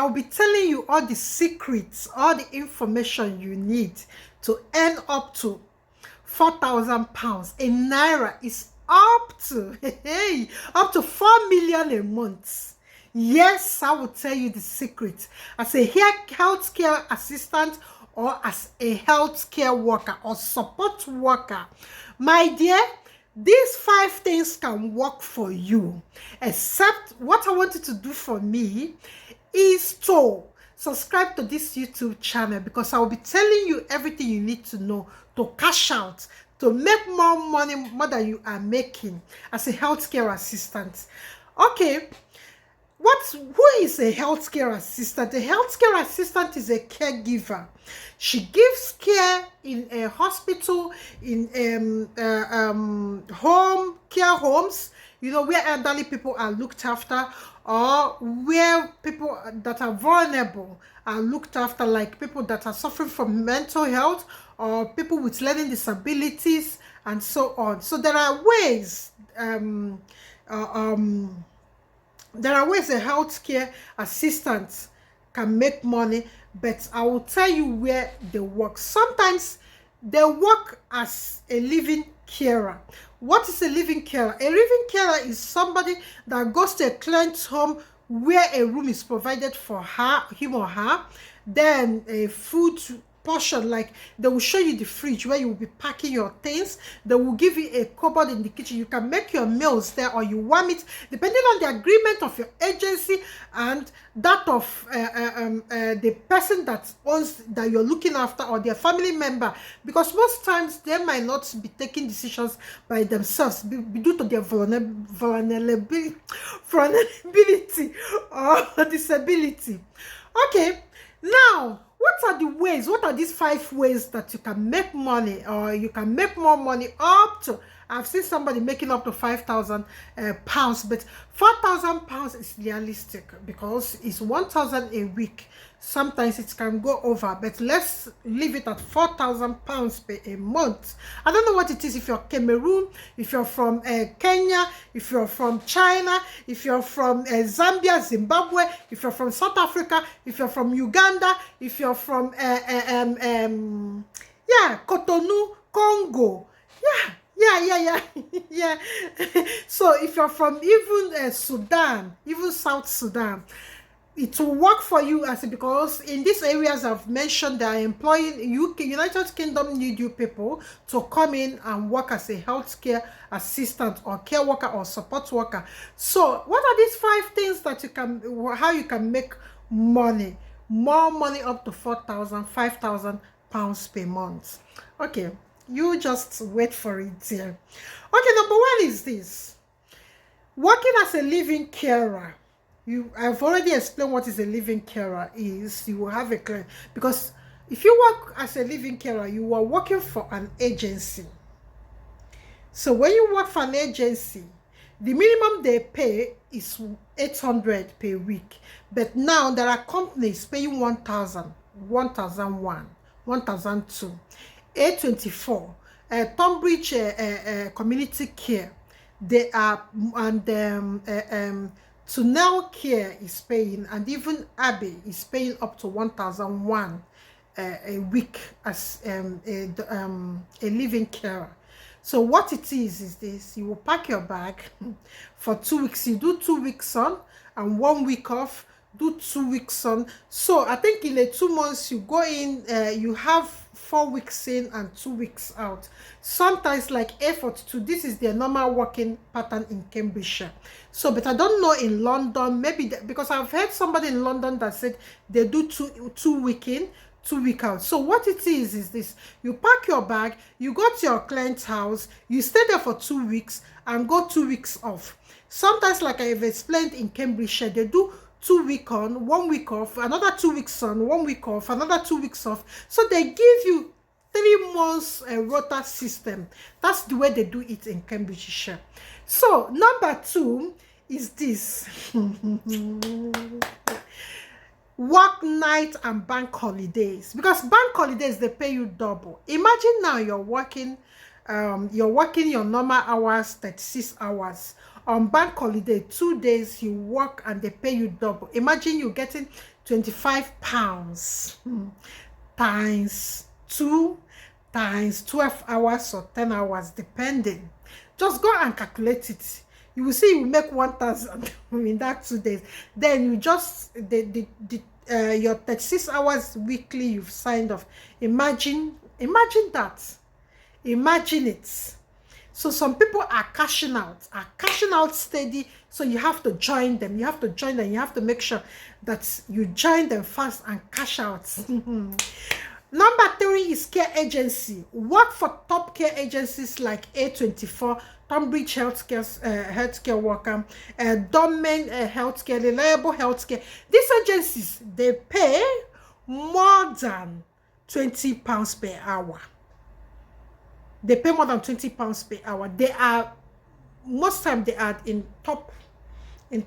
I'll be telling you all the secrets, all the information you need to earn up to 4,000 pounds. In naira is up to hey, up to 4 million a month. Yes, I will tell you the secret. As a healthcare assistant or as a healthcare worker or support worker, my dear, these 5 things can work for you. Except what I want you to do for me is to subscribe to this YouTube channel, because I will be telling you everything you need to know to cash out, to make more money, more than you are making as a healthcare assistant. Okay, who is a healthcare assistant? A healthcare assistant is a caregiver. She gives care in a hospital, in care homes, you know, where elderly people are looked after, or where people that are vulnerable are looked after, like people that are suffering from mental health or people with learning disabilities and so on. So there are ways there are ways a healthcare assistant can make money, but I will tell you where they work. Sometimes they work as a living carer. What is a living carer? A living carer is somebody that goes to a client's home where a room is provided for him or her, then a food portion, like they will show you the fridge where you will be packing your things. They will give you a cupboard in the kitchen. You can make your meals there, or you warm it depending on the agreement of your agency and that of the person that owns, that you're looking after, or their family member, because most times they might not be taking decisions by themselves due to their vulnerability or disability. Okay, now what are the ways? What are these 5 ways that you can make money, or you can make more money up to? I've seen somebody making up to 5,000 pounds, but 4,000 pounds is realistic because it's 1,000 a week. Sometimes it can go over, but let's leave it at 4,000 pounds per a month. I don't know what it is if you're Cameroon, if you're from Kenya, if you're from China, if you're from Zambia, Zimbabwe, if you're from South Africa, if you're from Uganda, if you're from Cotonou, Congo. Yeah. So if you're from even Sudan, even South Sudan, it will work for you, as because in these areas I've mentioned, they are employing United Kingdom need you people to come in and work as a healthcare assistant or care worker or support worker. So what are these 5 things that you can, how you can make money, more money up to 4,000, 5,000 pounds per month? Okay, you just wait for it here. Okay, number 1 is this: working as a living carer. I've already explained what is a living carer is. You will have a client, because if you work as a living carer, you are working for an agency. So when you work for an agency, the minimum they pay is 800 per week. But now there are companies paying 1,000, 1,001, 1,002, 824. Tunbridge Community Care, they are, and Tunel Care is paying, and even Abbey is paying up to 1,001 a week as a living carer. So what it is this: you will pack your bag for 2 weeks. You do 2 weeks on and 1 week off. Do 2 weeks on. So I think in 2 months you go in, you have 4 weeks in and 2 weeks out. Sometimes like A42, this is their normal working pattern in Cambridgeshire. So, but I don't know in London, maybe because I've heard somebody in London that said they do two week in, 2 week out. So what it is this: you pack your bag, you go to your client's house, you stay there for 2 weeks and go 2 weeks off. Sometimes, like I've explained, in Cambridgeshire, they do 2 week on, 1 week off, another 2 weeks on, 1 week off, another 2 weeks off. So they give you 3 months rota system. That's the way they do it in Cambridgeshire. So number 2 is this: work night and bank holidays, because bank holidays they pay you double. Imagine now you're working you're working your normal hours, 36 hours. On bank holiday, 2 days you work and they pay you double. Imagine you getting 25 pounds times 2 times 12 hours or 10 hours, depending. Just go and calculate it. You will see you make 1,000 in that 2 days. Then you just your 36 hours weekly you've signed off. Imagine that. Imagine it. So some people are cashing out steady. So you have to join them. You have to make sure that you join them fast and cash out. Number 3 is care agency. Work for top care agencies like A24, Tunbridge healthcare worker, Domain healthcare, Reliable healthcare. These agencies, they pay more than £20 per hour. They pay more than £20 per hour. They are, most time they are in top, they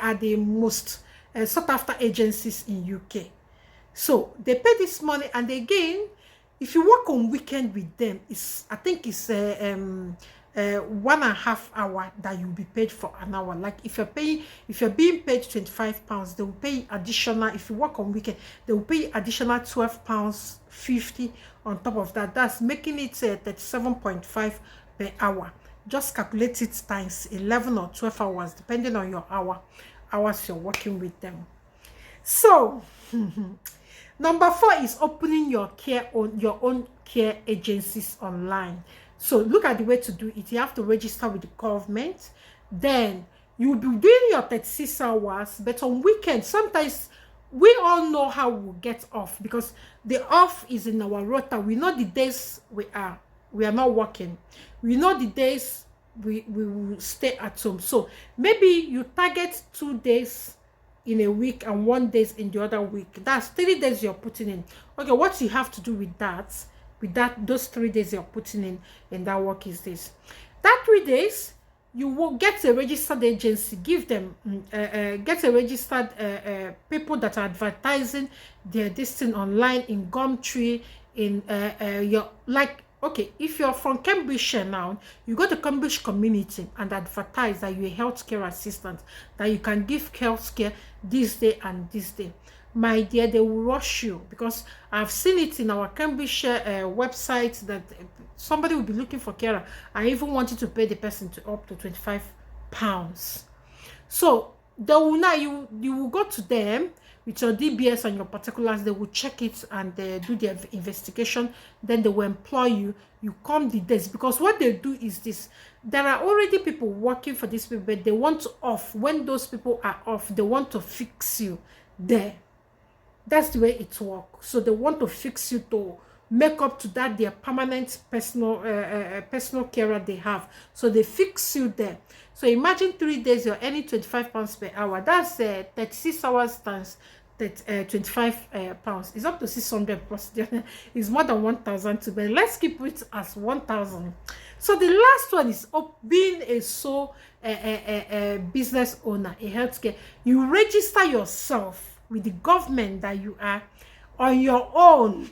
are the most sought after agencies in UK. So they pay this money, and again, if you work on weekend with them, I think it's 1.5 hour that you'll be paid for an hour. Like if you're being paid £25, they will pay additional. If you work on weekend, they will pay additional £12.50 on top of that. That's making it 37.5 per hour. Just calculate it times 11 or 12 hours, depending on your hours you're working with them. So number 4 is opening your own care agencies online. So look at the way to do it. You have to register with the government. Then you'll be doing your 36 hours, but on weekends, sometimes we all know how we'll get off, because the off is in our rota. We know the days we are not working. We know the days we will stay at home. So maybe you target 2 days in a week and 1 day in the other week. That's 3 days you're putting in. Okay, what you have to do with those 3 days you're putting in that work is this. That 3 days, you will get a registered agency. Give them get a registered people that are advertising their listing online in Gumtree, in your, like, okay, if you're from Cambridgeshire now, you go to Cambridge community and advertise that you're a healthcare assistant, that you can give healthcare this day and this day. My dear, they will rush you, because I've seen it in our Cambridgeshire website that somebody will be looking for carer. I even wanted to pay the person up to £25. So they will now, you will go to them with your DBS and your particulars. They will check it and do their investigation. Then they will employ you. You come the days, because what they do is this: there are already people working for these people, but they want to off. When those people are off, they want to fix you there. That's the way it works. So they want to fix you to make up to that their permanent personal carer they have. So they fix you there. So imagine 3 days you're earning £25 per hour. That's 36 hours times £25. It's up to 600 plus. It's more than 1,000 to be. Let's keep it as 1,000. So the last one is being a sole business owner, a healthcare. You register yourself with the government that you are on your own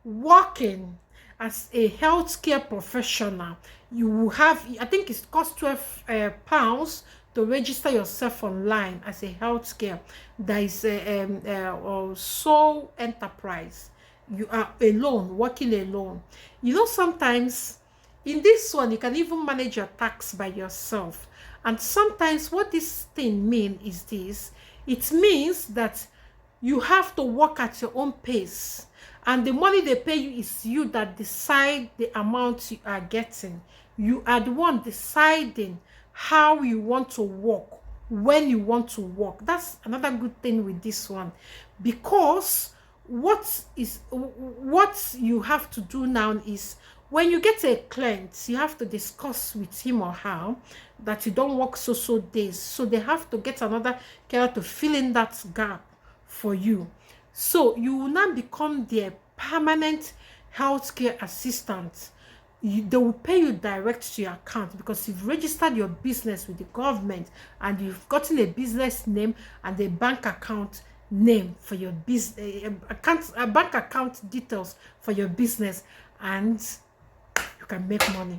working as a healthcare professional. You will have, I think it costs £12 to register yourself online as a healthcare. That is a sole enterprise. You are alone, working alone. You know, sometimes in this one, you can even manage your tax by yourself. And sometimes what this thing means is this: it means that you have to work at your own pace, and the money they pay you is you that decide the amount you are getting. You are the one deciding how you want to work, when you want to work. That's another good thing with this one, because what you have to do now is, when you get a client, you have to discuss with him or her that you don't work so days. So they have to get another carer to fill in that gap for you. So you will now become their permanent healthcare assistant. They will pay you direct to your account, because you've registered your business with the government and you've gotten a business name and a bank account name for your business, bank account details for your business, and can make money.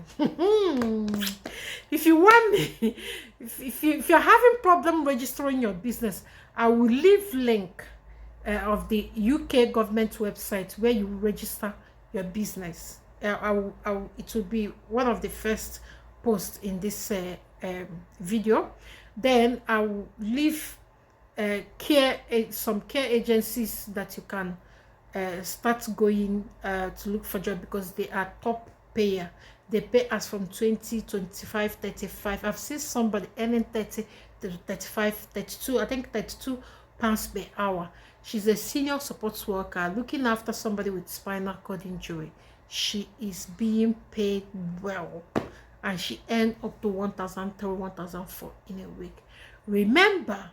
If you want me, if you're having problem registering your business, I will leave link of the UK government website where you register your business. It will be one of the first posts in this video. Then I will leave some care agencies that you can start going to look for job, because they are top payer. They pay us from 20, 25, 35. I've seen somebody earning 30 to 35, 32, I think 32 pounds per hour. She's a senior support worker looking after somebody with spinal cord injury. She is being paid well, and she earned up to 1,003, 1,004 in a week. Remember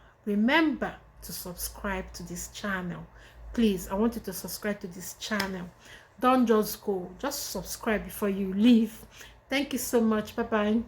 to subscribe to this channel. Please, I want you to subscribe to this channel. Don't just go, just subscribe before you leave. Thank you so much. Bye bye.